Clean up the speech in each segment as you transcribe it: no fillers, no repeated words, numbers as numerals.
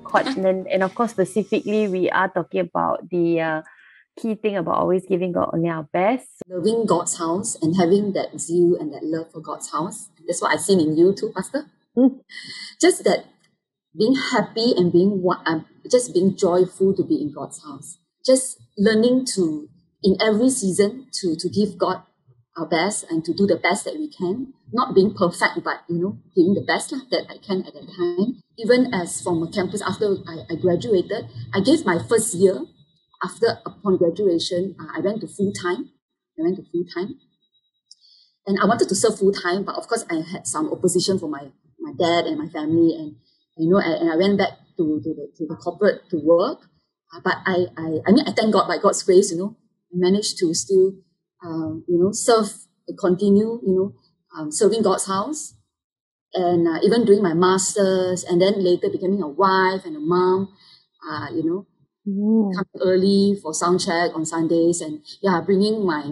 record. And of course, specifically, we are talking about the key thing about always giving God only our best. Loving God's house and having that zeal and that love for God's house. That's what I've seen in you too, Pastor. Just that being happy and just being joyful to be in God's house. Just learning to, in every season, to give God our best and to do the best that we can. Not being perfect, but, giving the best that I can at that time. Even as from a campus, after I graduated, I gave my first year. Upon graduation, I went to full-time. And I wanted to serve full-time, but of course I had some opposition from my dad and my family, and I went back to the corporate to work. But I thank God, by God's grace, I managed to still serve, continue, serving God's house, and even doing my masters, and then later becoming a wife and a mom, come early for sound check on Sundays, and bringing my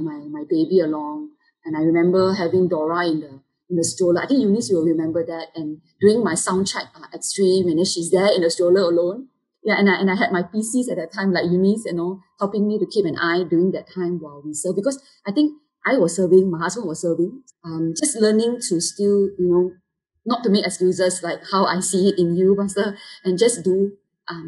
baby along. And I remember having Dora in the stroller. I think Eunice, you'll remember that. And doing my sound check extreme, and then she's there in the stroller alone. And I had my PCs at that time, like Eunice, helping me to keep an eye during that time while we serve. Because I think I was serving, my husband was serving. Just learning to still, not to make excuses like how I see it in you, Pastor, and just do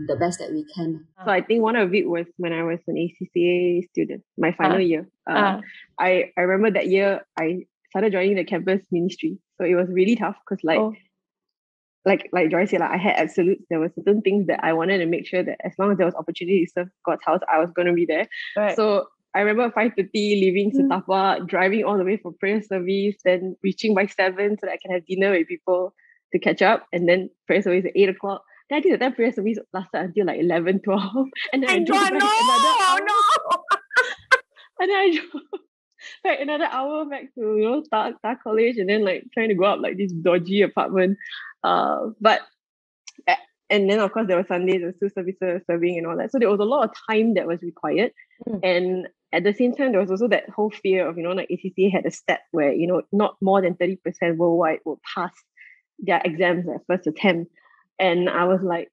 the best that we can. So I think one of it was when I was an ACCA student, my final year. I remember that year I started joining the campus ministry. So it was really tough because like Joy said, I had absolutes. There were certain things that I wanted to make sure that as long as there was opportunity to serve God's house, I was going to be there. Right. So I remember 5:30 leaving Setapak, driving all the way for prayer service, then reaching by 7 so that I can have dinner with people to catch up, and then prayer service at 8 o'clock. Then I think the time prayer service lasted until like 11, 12. And then I drove back another hour. And then I drove back another hour back to, Star College, and then like trying to go up like this dodgy apartment. And then of course there were Sundays, there were still services, serving and all that. So there was a lot of time that was required. And at the same time, there was also that whole fear of, like ACCA had a stat where, not more than 30% worldwide will pass their exams at first attempt. And I was like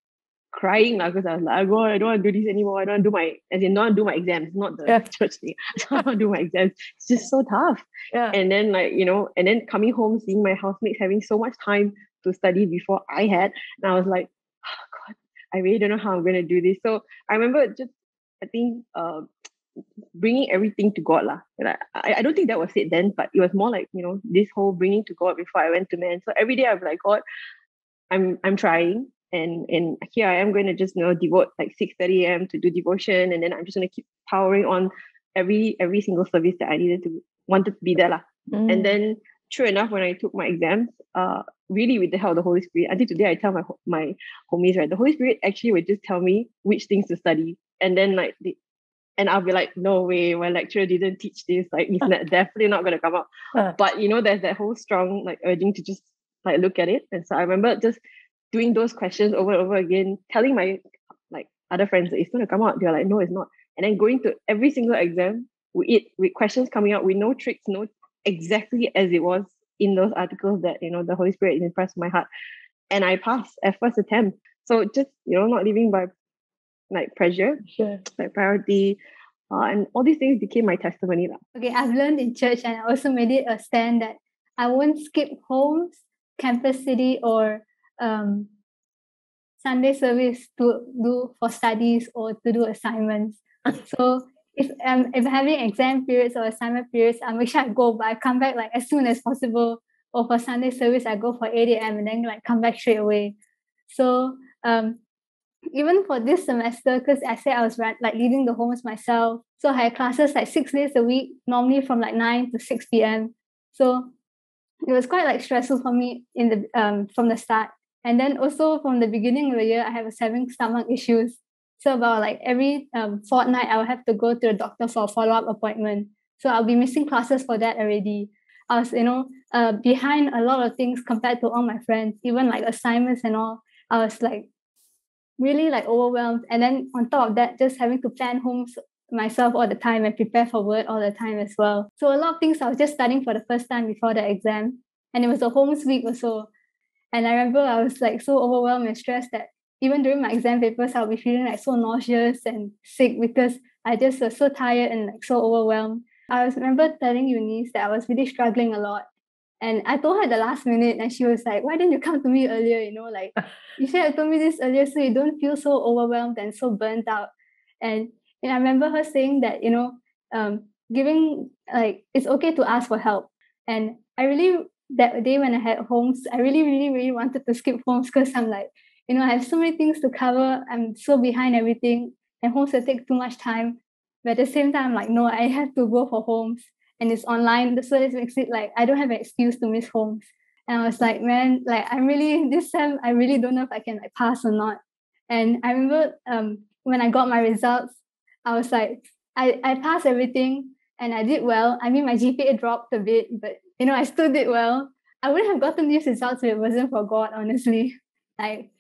crying because I was like, I don't want to do this anymore. I don't want to do my exams, not the church thing. I don't want to do my exams. It's just so tough. Yeah. And then and then coming home, seeing my housemates having so much time to study before I had. And I was like, oh God, I really don't know how I'm going to do this. So I remember bringing everything to God. I don't think that was it then, but it was more like, this whole bringing to God before I went to man. So every day I'd be like, God, I'm trying, and here I am going to just devote like 6:30 a.m. to do devotion, and then I'm just going to keep powering on every single service that I wanted to be there. And then true enough, when I took my exams, really with the help of the Holy Spirit, until today I tell my homies, right, the Holy Spirit actually would just tell me which things to study, and then and I'll be like, no way, my lecturer didn't teach this, like it's definitely not going to come out. But there's that whole strong like urging to just like look at it. And so I remember just doing those questions over and over again, telling my like other friends that it's going to come out. They're like, no, it's not. And then going to every single exam with questions coming out with no tricks, no exactly as it was in those articles that the Holy Spirit impressed my heart, and I passed at first attempt. So just not living by like pressure, like priority, and all these things became my testimony. Okay, I've learned in church, and I also made it a stand that I won't skip homes, campus city, or Sunday service to do for studies or to do assignments. So if I'm having exam periods or assignment periods, I make sure I go, but I come back like as soon as possible. Or for Sunday service, I go for 8 a.m. and then like come back straight away. So even for this semester, because I said I was like leading the homes myself, so I had classes like 6 days a week, normally from like 9 to 6 p.m. So it was quite like stressful for me in the from the start. And then also from the beginning of the year, I was having stomach issues. So about like every fortnight, I would have to go to the doctor for a follow-up appointment. So I'll be missing classes for that already. I was, behind a lot of things compared to all my friends, even like assignments and all. I was like really like overwhelmed. And then on top of that, just having to plan homes myself all the time and prepare for word all the time as well. So a lot of things I was just studying for the first time before the exam. And it was a homes week or so. And I remember I was like so overwhelmed and stressed that even during my exam papers, I'll be feeling like so nauseous and sick because I just was so tired and like so overwhelmed. I remember telling Eunice that I was really struggling a lot. And I told her at the last minute, and she was like, why didn't you come to me earlier? You know, like, you should have told me this earlier so you don't feel so overwhelmed and so burnt out. And I remember her saying that, giving, like, it's okay to ask for help. And I really, that day when I had homes, I really, really, really wanted to skip homes because I'm like, I have so many things to cover. I'm so behind everything, and homes will take too much time. But at the same time, like, no, I have to go for homes, and it's online. So this makes it like I don't have an excuse to miss homes. And I was like, man, like this time I really don't know if I can like pass or not. And I remember when I got my results, I was like, I passed everything and I did well. I mean, my GPA dropped a bit, but I still did well. I wouldn't have gotten these results if it wasn't for God, honestly. Like,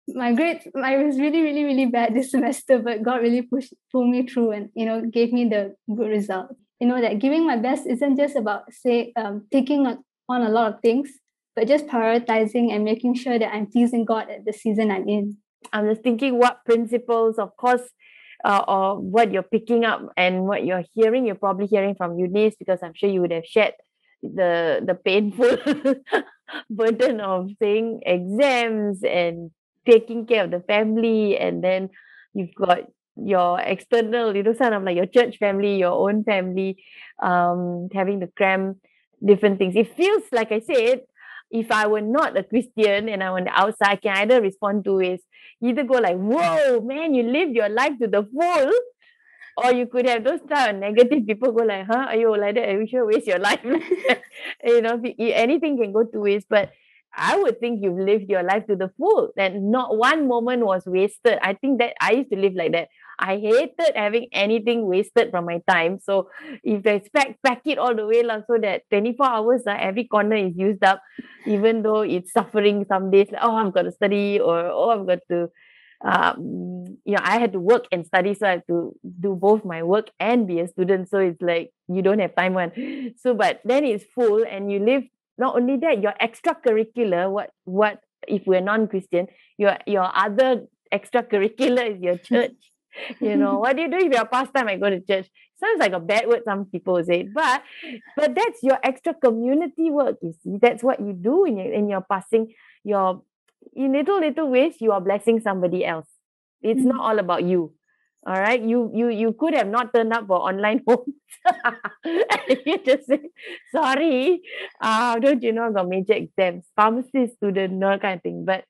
my grades, I was really, really, really bad this semester, but God really pulled me through and, gave me the good result. That giving my best isn't just about, taking on a lot of things, but just prioritizing and making sure that I'm pleasing God at the season I'm in. I'm just thinking what principles, of course, or what you're picking up and what you're hearing. You're probably hearing from Eunice, because I'm sure you would have shared the painful burden of saying exams and taking care of the family, and then you've got your external, sort of like your church family, your own family, having to cram different things. It feels like, I said, if I were not a Christian and I'm on the outside, I can either respond to is either go like, whoa, man, you lived your life to the full, or you could have those type of negative people go like, huh, are you like that? Are you sure waste your life? Anything can go two ways, but I would think you've lived your life to the full, that not one moment was wasted. I think that I used to live like that. I hated having anything wasted from my time. So if I pack it all the way, so that 24 hours, every corner is used up, even though it's suffering some days, like, oh, I've got to study, or oh, I've got to I had to work and study, so I have to do both my work and be a student. So it's like you don't have time one. So, but then it's full, and you live. Not only that, your extracurricular. What if we're non-Christian? Your other extracurricular is your church. What do you do if your pastime? I go to church. Sounds like a bad word, some people say, but that's your extra community work. You see, that's what you do in your passing. In little ways, you are blessing somebody else. It's not all about you. All right, you could have not turned up for online homes. You just say, sorry, don't you know I got major exams, pharmacy student, no kind of thing. But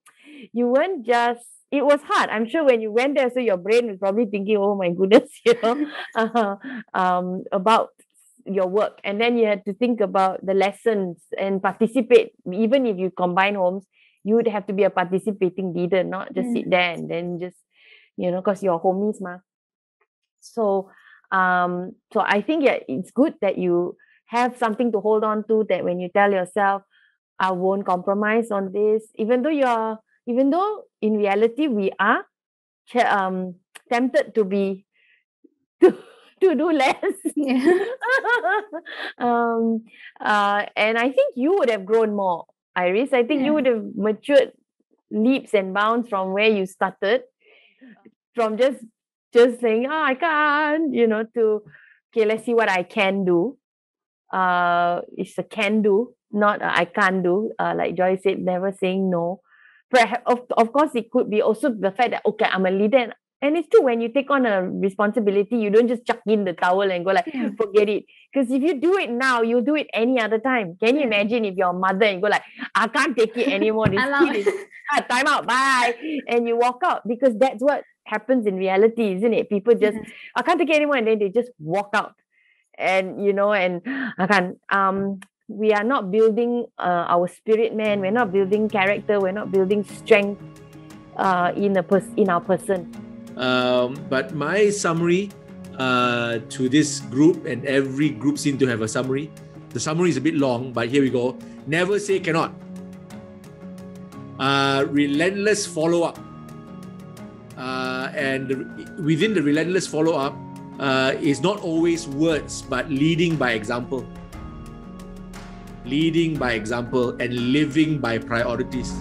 you weren't just. It was hard. I'm sure when you went there, so your brain was probably thinking, oh my goodness, about your work. And then you had to think about the lessons and participate. Even if you combine homes, you would have to be a participating leader, not just sit there and then just, because you're homies, ma. So, so I think it's good that you have something to hold on to, that when you tell yourself, I won't compromise on this, even though in reality we are tempted to be to do less. Yeah. And I think you would have grown more, Iris. I think you would have matured leaps and bounds from where you started, from just saying, oh, I can't, to, okay, let's see what I can do. It's a can do, not I can't do. Like Joy said, never saying no. Perhaps, of course, it could be also the fact that, okay, I'm a leader, and it's true, when you take on a responsibility, you don't just chuck in the towel and go like, forget it. Because if you do it now, you'll do it any other time. Can you imagine if you're a mother and you go like, I can't take it anymore. This kid is time out, bye. And you walk out, because that's what happens in reality, isn't it? People just, I can't take it anymore, and then they just walk out. And, and I can't, we are not building our spirit, man. We're not building character. We're not building strength in our person. But my summary to this group, and every group seems to have a summary. The summary is a bit long, but here we go. Never say cannot. Relentless follow-up. And within the relentless follow-up is not always words, but leading by example. Leading by example and living by priorities.